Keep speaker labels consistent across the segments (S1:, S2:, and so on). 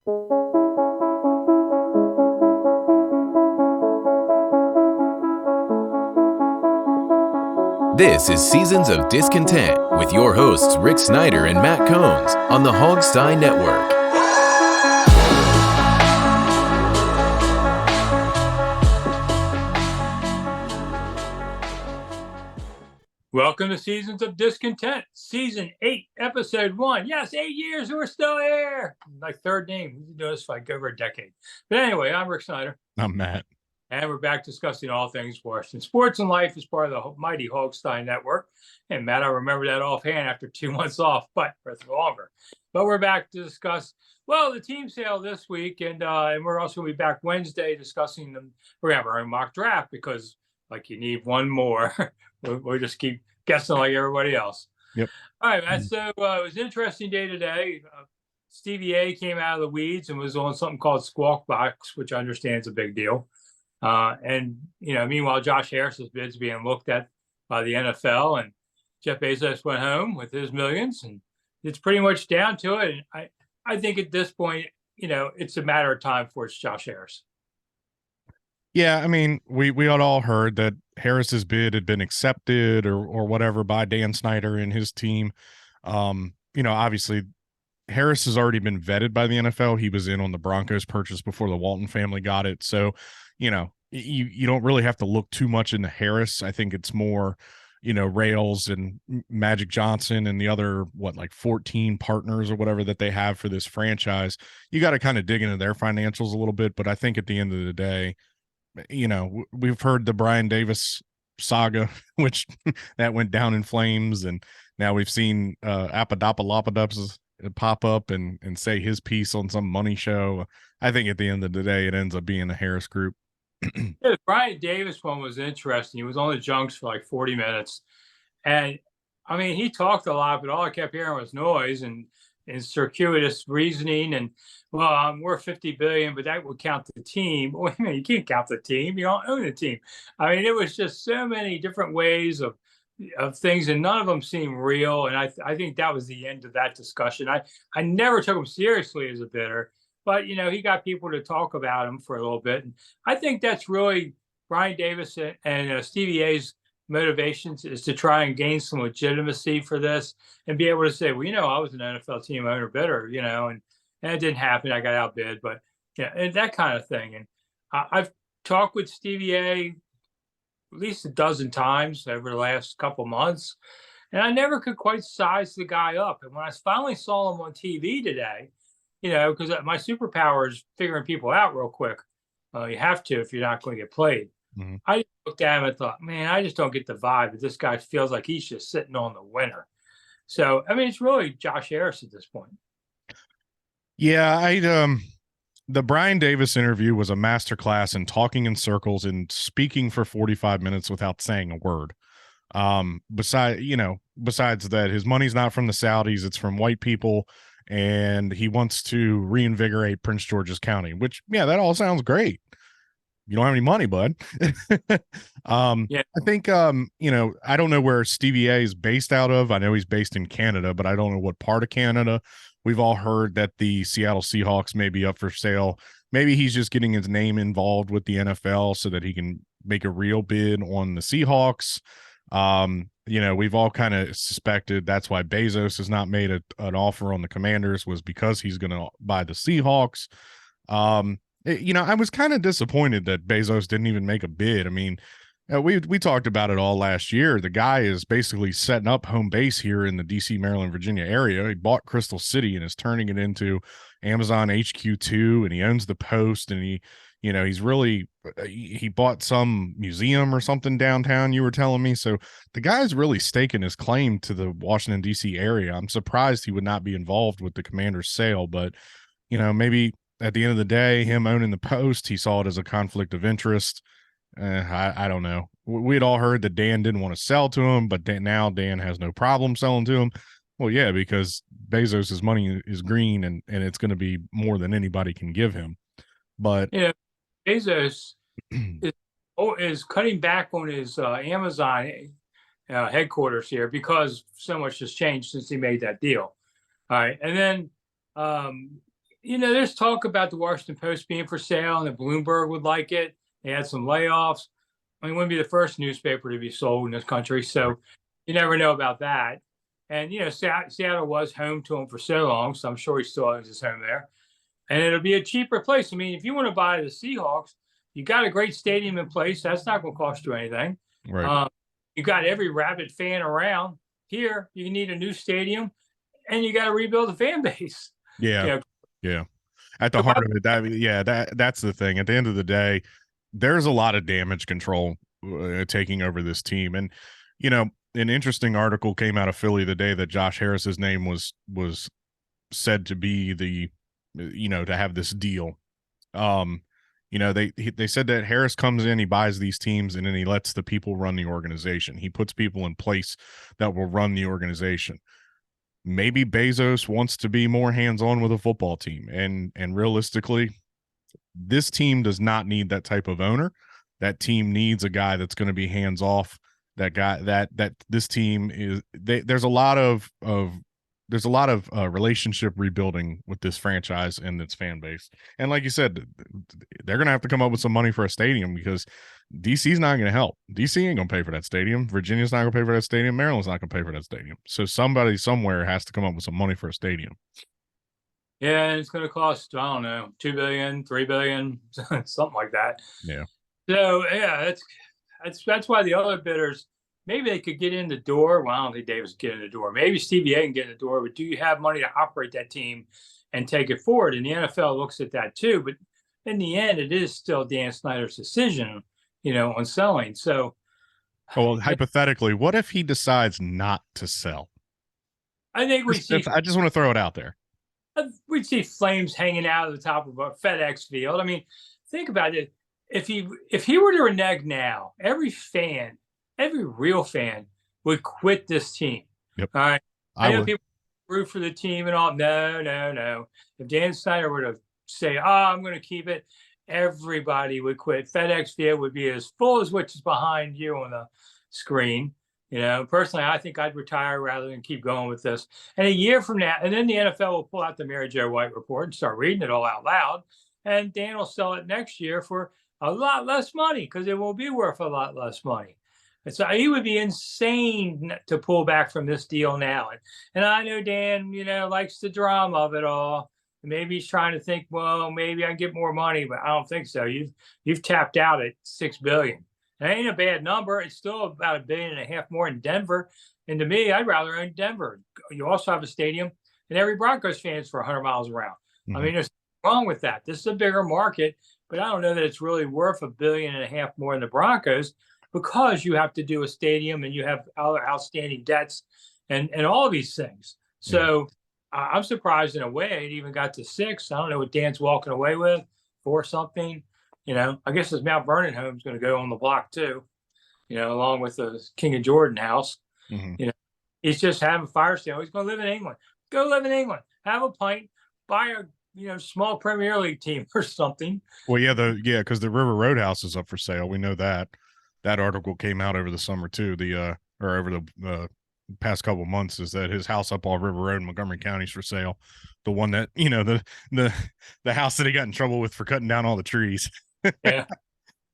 S1: This is Seasons of Discontent with your hosts Rick Snyder and Matt Combs on the Hogstein Network.
S2: Welcome to Seasons of Discontent, Season 8, Episode 1. Yes, 8 years, we're still here. My third name. We've been doing this for like over a decade. But anyway, I'm Rick Snyder.
S3: I'm Matt.
S2: And we're back discussing all things Washington sports and life as part of the mighty Hogstein Network. And Matt, I remember that offhand after 2 months off, but for longer. But we're back to discuss, well, the team sale this week. And we're also going to be back Wednesday discussing them. We're going to have our own mock draft because, like, you need one more. We'll just keep guessing like everybody else.
S3: Yep.
S2: All right, Matt. So it was an interesting day today. Stevie A came out of the weeds and was on something called Squawk Box, which I understand is a big deal. And, you know, meanwhile, Josh Harris's bid's being looked at by the NFL, and Jeff Bezos went home with his millions, and it's pretty much down to it. And I think at this point, you know, it's a matter of time before it's Josh Harris.
S3: Yeah, I mean, we had all heard that Harris's bid had been accepted or whatever by Dan Snyder and his team. You know, obviously Harris has already been vetted by the NFL. He was in on the Broncos purchase before the Walton family got it. So, you know, you don't really have to look too much into Harris. I think it's more, you know, Rails and Magic Johnson and the other, like 14 partners or whatever that they have for this franchise. You got to kind of dig into their financials a little bit. But I think at the end of the day, you know, we've heard the Brian Davis saga, which that went down in flames. And now we've seen Appadopoulos pop up and say his piece on some money show. I think at the end of the day, it ends up being the Harris group.
S2: Yeah, the Brian Davis one was interesting. He was on the Junks for like 40 minutes. And I mean, he talked a lot, but all I kept hearing was noise and circuitous reasoning. And, well, we're 50 billion, but that would count the team. Wait a minute, you can't count the team. You don't own the team. I mean, it was just so many different ways of things, and none of them seem real. And I think that was the end of that discussion. I never took him seriously as a bidder, but, you know, he got people to talk about him for a little bit. And I think that's really Brian Davis and Stevie A's motivations, is to try and gain some legitimacy for this and be able to say, well, you know, I was an NFL team owner bidder, you know, and it didn't happen. I got outbid, but yeah, and that kind of thing. And I've talked with Stevie A at least a dozen times over the last couple months, and I never could quite size the guy up. And when I finally saw him on TV today, you know, because my superpower is figuring people out real quick. You have to if you're not going to get played. Mm-hmm. I looked at him and thought, man, I just don't get the vibe that this guy feels like he's just sitting on the winner. So, I mean, it's really Josh Harris at this point.
S3: Yeah, the Brian Davis interview was a masterclass in talking in circles and speaking for 45 minutes without saying a word. Besides that, his money's not from the Saudis, it's from white people, and he wants to reinvigorate Prince George's County, which, yeah, that all sounds great. You don't have any money, bud. Yeah. I think, you know, I don't know where Stevie A is based out of. I know he's based in Canada, but I don't know what part of Canada. We've all heard that the Seattle Seahawks may be up for sale. Maybe he's just getting his name involved with the NFL so that he can make a real bid on the Seahawks. You know, we've all kind of suspected that's why Bezos has not made an offer on the Commanders, was because he's going to buy the Seahawks. You know, I was kind of disappointed that Bezos didn't even make a bid. I mean, we talked about it all last year. The guy is basically setting up home base here in the DC, Maryland, Virginia area. He bought Crystal City and is turning it into Amazon HQ2, and he owns the Post, and he bought some museum or something downtown, you were telling me. So the guy's really staking his claim to the Washington, D.C. area. I'm surprised he would not be involved with the Commanders sale, but, you know, maybe at the end of the day, him owning the Post, he saw it as a conflict of interest. I don't know. We had all heard that Dan didn't want to sell to him, but now Dan has no problem selling to him. Well, yeah, because Bezos's money is green, and it's going to be more than anybody can give him. But
S2: yeah, Bezos is cutting back on his Amazon headquarters here because so much has changed since he made that deal. All right, and then There's talk about the Washington Post being for sale and that Bloomberg would like it. They had some layoffs. I mean, it wouldn't be the first newspaper to be sold in this country. So you never know about that. And, Seattle was home to him for so long. So I'm sure he still owns his home there. And it'll be a cheaper place. I mean, if you want to buy the Seahawks, you got a great stadium in place. That's not going to cost you anything.
S3: Right.
S2: You got every rabid fan around. Here, you need a new stadium, and you got to rebuild the fan base.
S3: Yeah. Yeah. At the heart of it, that's the thing. At the end of the day, there's a lot of damage control taking over this team. And, an interesting article came out of Philly the day that Josh Harris's name was said to be to have this deal. They said that Harris comes in, he buys these teams, and then he lets the people run the organization. He puts people in place that will run the organization. Maybe Bezos wants to be more hands-on with a football team. And realistically, this team does not need that type of owner. That team needs a guy that's going to be hands-off. That guy that this team is, there's a lot of relationship rebuilding with this franchise and its fan base. And like you said, they're going to have to come up with some money for a stadium because DC's not going to help. DC ain't going to pay for that stadium. Virginia's not going to pay for that stadium. Maryland's not going to pay for that stadium. So somebody somewhere has to come up with some money for a stadium.
S2: Yeah, and it's going to cost, I don't know, $2 billion, $3 billion, something like that.
S3: Yeah.
S2: So, yeah, that's why the other bidders, maybe they could get in the door. Well, I don't think Davis can get in the door. Maybe Stevie A can get in the door, but do you have money to operate that team and take it forward? And the NFL looks at that too. But in the end, it is still Dan Snyder's decision, on selling. So,
S3: well, hypothetically, what if he decides not to sell?
S2: I think
S3: I just want to throw it out there.
S2: We'd see flames hanging out of the top of a FedEx field. I mean, think about it. If he were to renege now, every real fan would quit this team.
S3: Yep.
S2: All right. I know people root for the team and all. No. If Dan Snyder were to say, I'm going to keep it, everybody would quit. FedEx Field would be as full as which is behind you on the screen. Personally, I think I'd retire rather than keep going with this. And a year from now, and then the NFL will pull out the Mary Jo White report and start reading it all out loud. And Dan will sell it next year for a lot less money because it will be worth a lot less money. And so he would be insane to pull back from this deal now. And I know Dan, likes the drama of it all. Maybe he's trying to think, well, maybe I can get more money, but I don't think so. You've tapped out at $6 billion. That ain't a bad number. It's still about $1.5 billion more in Denver. And to me, I'd rather own Denver. You also have a stadium, and every Broncos fan is for 100 miles around. Mm-hmm. I mean, there's nothing wrong with that. This is a bigger market, but I don't know that it's really worth $1.5 billion more in the Broncos because you have to do a stadium and you have other outstanding debts and all of these things. So I'm surprised in a way it even got to 6. I don't know what Dan's walking away with for something. I guess his Mount Vernon home is going to go on the block too, along with the King of Jordan house. Mm-hmm. He's just having fire sale. He's going to live in England. Go live in England. Have a pint. Buy a small Premier League team or something.
S3: Well, because the River Roadhouse is up for sale. We know that. That article came out over the summer too. Or over the past couple of months, is that his house up off River Road in Montgomery County is for sale. The one that the house that he got in trouble with for cutting down all the trees.
S2: Yeah.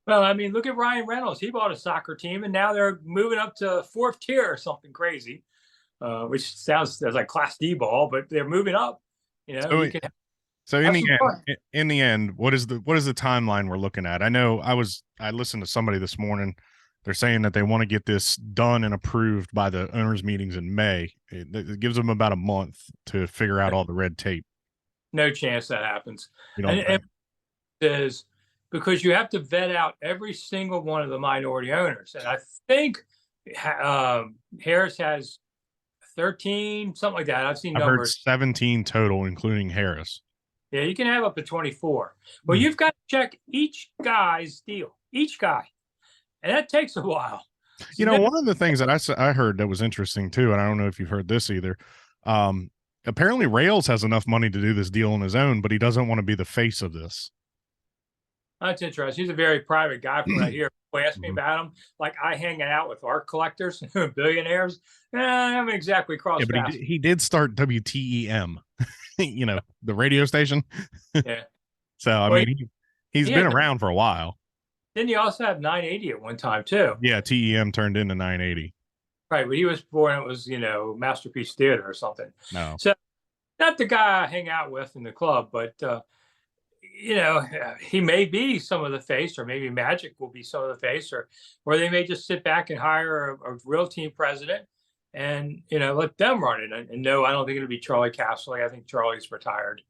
S2: Well, I mean, look at Ryan Reynolds. He bought a soccer team, and now they're moving up to 4th tier or something crazy, which sounds as like Class D ball, but they're moving up.
S3: So in the end, what is the timeline we're looking at? I know I listened to somebody this morning. They're saying that they want to get this done and approved by the owners' meetings in May. It gives them about a month to figure out all the red tape.
S2: No chance that happens.
S3: And
S2: it is because you have to vet out every single one of the minority owners. And I think Harris has 13, something like that. I've seen numbers.
S3: Heard 17 total, including Harris.
S2: Yeah, you can have up to 24. Well, you've got to check each guy's deal, each guy. And that takes a while.
S3: One of the things that I heard that was interesting too, and I don't know if you've heard this either. Apparently Rails has enough money to do this deal on his own, but he doesn't want to be the face of this.
S2: That's interesting. He's a very private guy from right here. People ask me about him. Like I hang out with art collectors, billionaires. I haven't exactly
S3: Yeah,
S2: crossed
S3: but
S2: paths.
S3: he did start WTEM, the radio station.
S2: Yeah.
S3: So, I
S2: Well,
S3: mean, he's
S2: he
S3: been
S2: had,
S3: around for a while.
S2: didn't he also have 980 at one time too?
S3: Yeah, TEM turned into 980.
S2: Right. But he was born, it was, Masterpiece Theater or something.
S3: No.
S2: So not the guy I hang out with in the club, but he may be some of the face, or maybe Magic will be some of the face, or they may just sit back and hire a real team president and let them run it. And no, I don't think it'll be Charlie Casserly. I think Charlie's retired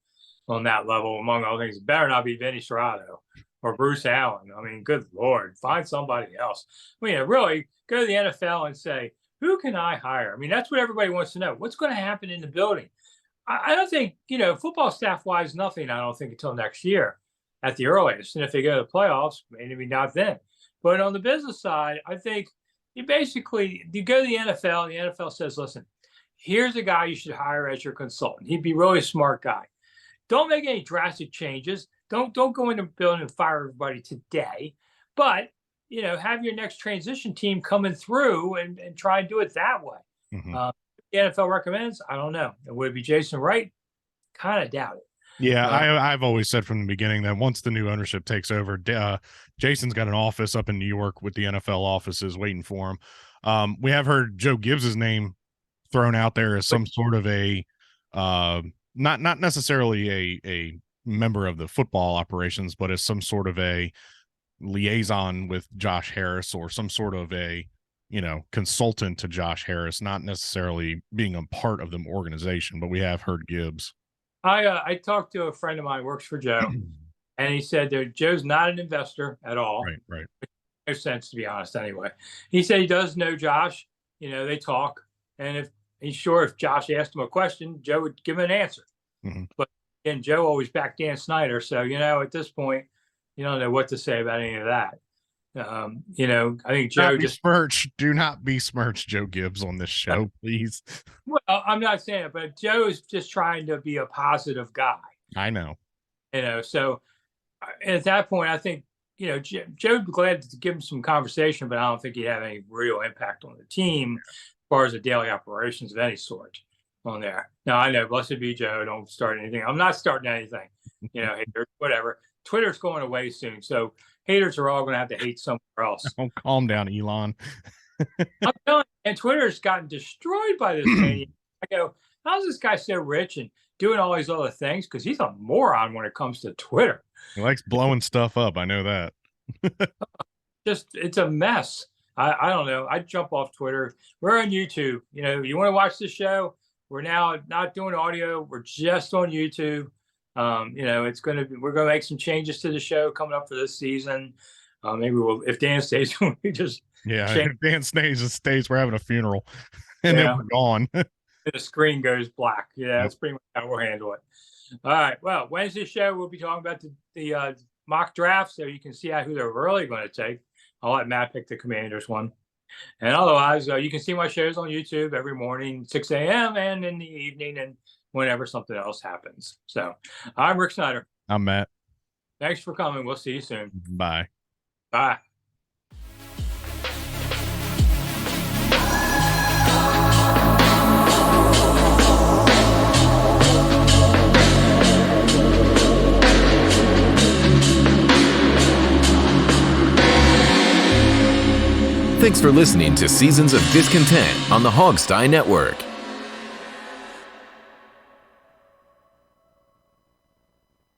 S2: on that level. Among other things, it better not be Vinny Serrato or Bruce Allen. I mean, good Lord, find somebody else. I mean, really go to the NFL and say, who can I hire? I mean, that's what everybody wants to know. What's going to happen in the building? I don't think, football staff wise, nothing, I don't think until next year at the earliest. And if they go to the playoffs, maybe not then. But on the business side, I think you go to the NFL, and the NFL says, listen, here's a guy you should hire as your consultant. He'd be a really smart guy. Don't make any drastic changes. Don't go into the building and fire everybody today. But, have your next transition team coming through and try and do it that way.
S3: Mm-hmm.
S2: The NFL recommends, I don't know. Would it be Jason Wright? Kind of doubt it.
S3: Yeah, I've always said from the beginning that once the new ownership takes over, Jason's got an office up in New York with the NFL offices waiting for him. We have heard Joe Gibbs's name thrown out there as some sort of a not necessarily a member of the football operations, but as some sort of a liaison with Josh Harris, or some sort of a consultant to Josh Harris, not necessarily being a part of the organization, but we have heard Gibbs.
S2: I talked to a friend of mine who works for Joe, and he said that Joe's not an investor at all.
S3: Right.
S2: No sense, to be honest, anyway. He said he does know Josh. They talk, and if he's sure if Josh asked him a question, Joe would give him an answer. Mm-hmm. But again, Joe always backed Dan Snyder, so at this point, you don't know what to say about any of that. I think Joe
S3: do not besmirch Joe Gibbs on this show, please.
S2: Well, I'm not saying it, but Joe is just trying to be a positive guy.
S3: I know.
S2: So at that point, I think, Joe would be glad to give him some conversation, but I don't think he'd have any real impact on the team as far as the daily operations of any sort on there. Now, I know, blessed be Joe, don't start anything. I'm not starting anything, haters, whatever. Twitter's going away soon, so haters are all going to have to hate somewhere else.
S3: Oh, calm down, Elon.
S2: I'm telling you, and Twitter's gotten destroyed by this mania. I go, how's this guy so rich and doing all these other things? Because he's a moron when it comes to Twitter.
S3: He likes blowing stuff up. I know that.
S2: It's a mess. I don't know. I jump off Twitter. We're on YouTube. You want to watch the show? We're now not doing audio. We're just on YouTube. We're going to make some changes to the show coming up for this season. Maybe if Dan stays, we just
S3: if Dan stays, we're having a funeral, and then we're gone.
S2: The screen goes black. Yeah, that's pretty much how we'll handle it. All right. Well, Wednesday show we'll be talking about the mock draft, so you can see who they're really going to take. I'll let Matt pick the Commanders one, and otherwise, you can see my shows on YouTube every morning, 6 a.m. and in the evening, and whenever something else happens. So I'm Rick Snyder.
S3: I'm Matt.
S2: Thanks for coming. We'll see you soon.
S3: Bye.
S2: Bye.
S1: Thanks for listening to Seasons of Discontent on the Hogstye Network.